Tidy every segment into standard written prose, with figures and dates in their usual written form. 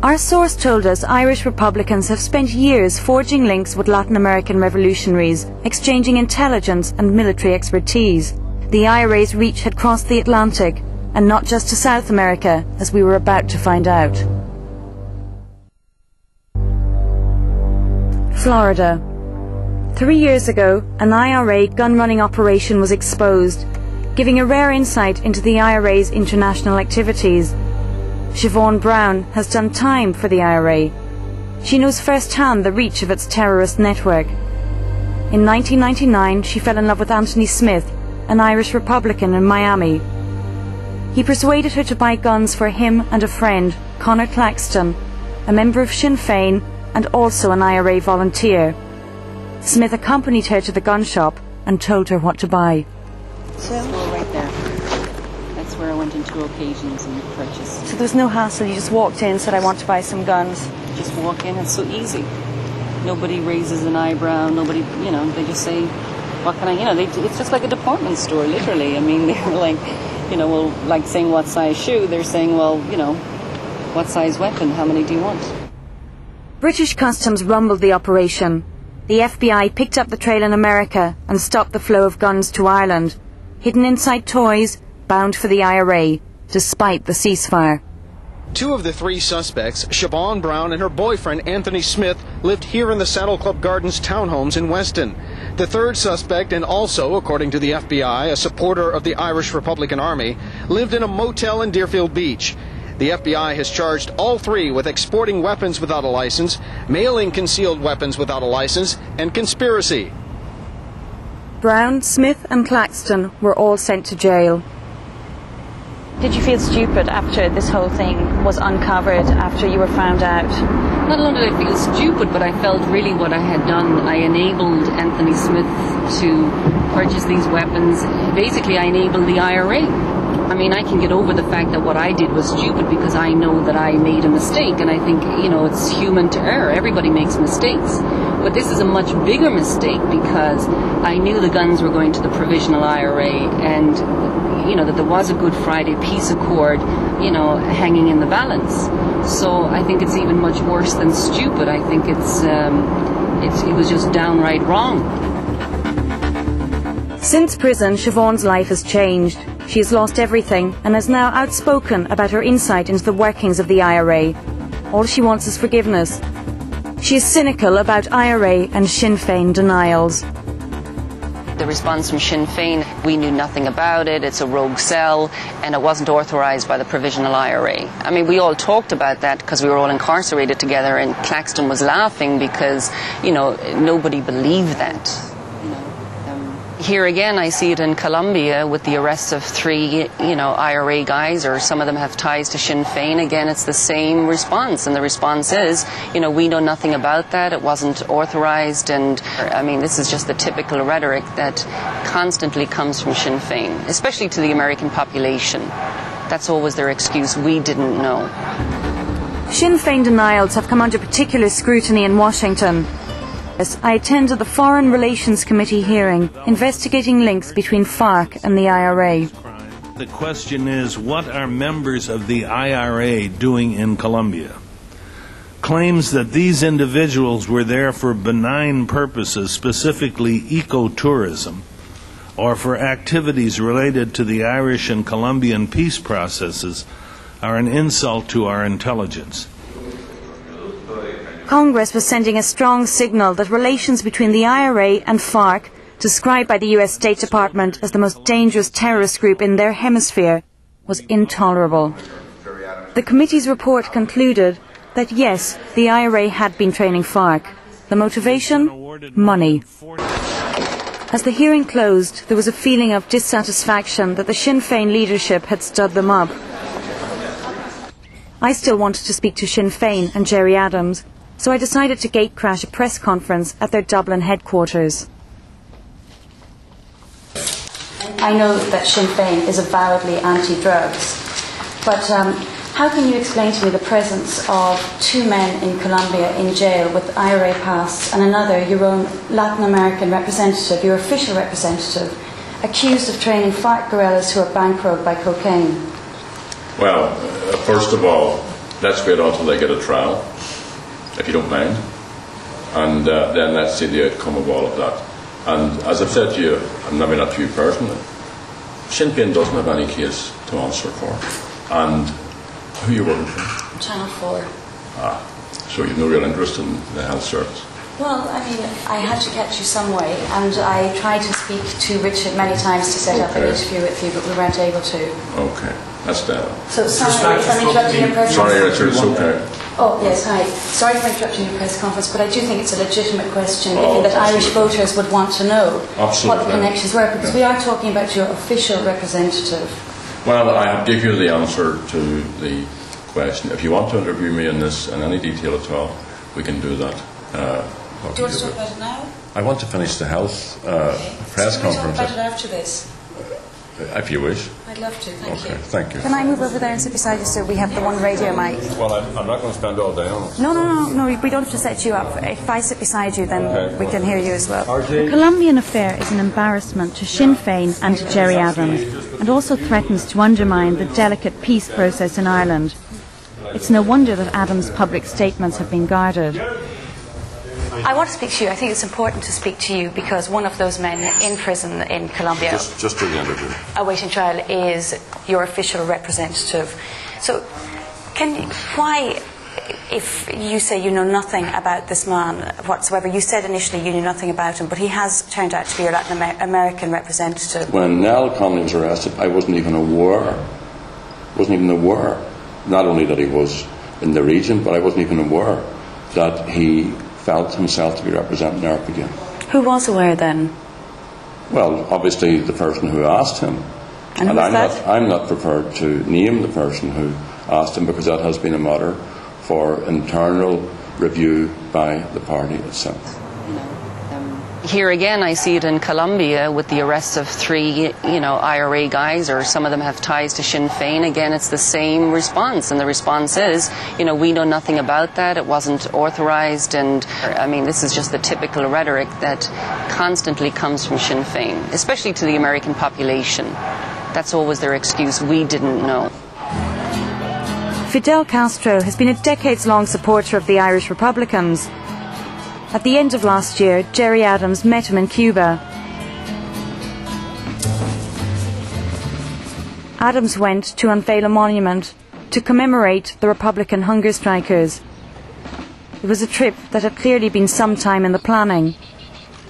Our source told us Irish Republicans have spent years forging links with Latin American revolutionaries, exchanging intelligence and military expertise. The IRA's reach had crossed the Atlantic, and not just to South America, as we were about to find out. Florida. 3 years ago, an IRA gun-running operation was exposed, giving a rare insight into the IRA's international activities. Siobhan Brown has done time for the IRA. She knows firsthand the reach of its terrorist network. In 1999, she fell in love with Anthony Smith, an Irish Republican in Miami. He persuaded her to buy guns for him and a friend, Conor Claxton, a member of Sinn Féin and also an IRA volunteer. Smith accompanied her to the gun shop and told her what to buy. So right there. That's where I went on 2 occasions and purchased. So there was no hassle, you just walked in and said, I want to buy some guns. Just walk in, it's so easy. Nobody raises an eyebrow, nobody, they just say, what can I, it's just like a department store, literally. I mean, they're like, like saying what size shoe, they're saying, well, what size weapon, how many do you want? British Customs rumbled the operation. The FBI picked up the trail in America and stopped the flow of guns to Ireland, hidden inside toys, bound for the IRA, despite the ceasefire. 2 of the 3 suspects, Siobhan Brown and her boyfriend Anthony Smith, lived here in the Saddle Club Gardens townhomes in Weston. The 3rd suspect, and also, according to the FBI, a supporter of the Irish Republican Army, lived in a motel in Deerfield Beach. The FBI has charged all 3 with exporting weapons without a license, mailing concealed weapons without a license, and conspiracy. Brown, Smith and Claxton were all sent to jail. Did you feel stupid after this whole thing was uncovered, after you were found out? Not only did I feel stupid, but I felt really what I had done. I enabled Anthony Smith to purchase these weapons. Basically, I enabled the IRA. I mean, I can get over the fact that what I did was stupid because I know that I made a mistake, and I think, it's human to err. Everybody makes mistakes. But this is a much bigger mistake because I knew the guns were going to the provisional IRA, and, that there was a Good Friday peace accord, hanging in the balance. So I think it's even much worse than stupid. I think it was just downright wrong. Since prison, Siobhan's life has changed. She has lost everything and is now outspoken about her insight into the workings of the IRA. All she wants is forgiveness. She is cynical about IRA and Sinn Féin denials. The response from Sinn Féin, we knew nothing about it, it's a rogue cell, and it wasn't authorised by the provisional IRA. I mean, we all talked about that because we were all incarcerated together, and Claxton was laughing because, nobody believed that. Here again, I see it in Colombia with the arrests of 3, IRA guys, or some of them have ties to Sinn Féin. Again, it's the same response, and the response is, we know nothing about that, it wasn't authorized, and I mean, this is just the typical rhetoric that constantly comes from Sinn Féin, especially to the American population. That's always their excuse, we didn't know. Sinn Féin denials have come under particular scrutiny in Washington. I attended the Foreign Relations Committee hearing investigating links between FARC and the IRA. The question is, what are members of the IRA doing in Colombia? Claims that these individuals were there for benign purposes, specifically ecotourism, or for activities related to the Irish and Colombian peace processes, are an insult to our intelligence. Congress was sending a strong signal that relations between the IRA and FARC, described by the US State Department as the most dangerous terrorist group in their hemisphere, was intolerable. The committee's report concluded that yes, the IRA had been training FARC. The motivation? Money. As the hearing closed, there was a feeling of dissatisfaction that the Sinn Féin leadership had stood them up. I still wanted to speak to Sinn Féin and Gerry Adams, so I decided to gatecrash a press conference at their Dublin headquarters. I know that Sinn Féin is avowedly anti-drugs, but how can you explain to me the presence of 2 men in Colombia in jail with IRA pasts and another, your own Latin American representative, your official representative, accused of training FARC guerrillas who are bankrolled by cocaine? Well, first of all, let's wait until they get a trial, if you don't mind, and then let's see the outcome of all of that. And as I've said to you, and maybe not to you personally, Sinn Féin doesn't have any case to answer for. And who are you working for? Channel 4. So you've no real interest in the health service? Well, I mean, I had to catch you some way, and I tried to speak to Richard many times to set up an interview with you, but we weren't able to. Okay, that's dead. So sorry if I'm interrupting your press conference. Sorry, Richard, it's okay. Oh, yes, hi. Sorry for interrupting your press conference, but I do think it's a legitimate question, given that Irish voters would want to know what the connections were, because we are talking about your official representative. Well, I have given you the answer to the question. If you want to interview me in this in any detail at all, we can do that. Do you want to talk about it now? I want to finish the health press conference. conference. Can we talk about it after this? If you wish. I'd love to, thank you. Thank you. Can I move over there and sit beside you so we have the one radio mic? Well, I'm not going to spend all day on it. No, we don't have to set you up. If I sit beside you, then we can hear you as well. The Colombian affair is an embarrassment to Sinn Féin and to Gerry Adams, and also threatens to undermine the delicate peace process in Ireland. It's no wonder that Adams' public statements have been guarded. I want to speak to you. I think it's important to speak to you because one of those men in prison in Colombia, Just to the interview, awaiting trial, is your official representative. So, why, if you say you know nothing about this man whatsoever, you said initially you knew nothing about him, but he has turned out to be your Latin American representative. when Nell Connolly was arrested, I wasn't even aware, not only that he was in the region, but I wasn't even aware that he felt himself to be representing Europe again. Who was aware then? Well, obviously the person who asked him. And who was that? I'm not prepared to name the person who asked him because that has been a matter for internal review by the party itself. Here again, I see it in Colombia with the arrests of 3, IRA guys, or some of them have ties to Sinn Féin. Again, it's the same response, and the response is, we know nothing about that. It wasn't authorized, and I mean, this is just the typical rhetoric that constantly comes from Sinn Féin, especially to the American population. That's always their excuse. We didn't know. Fidel Castro has been a decades-long supporter of the Irish Republicans. At the end of last year, Gerry Adams met him in Cuba. Adams went to unveil a monument to commemorate the Republican hunger strikers. It was a trip that had clearly been some time in the planning.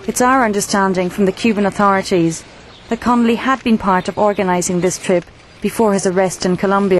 It's our understanding from the Cuban authorities that Connolly had been part of organising this trip before his arrest in Colombia.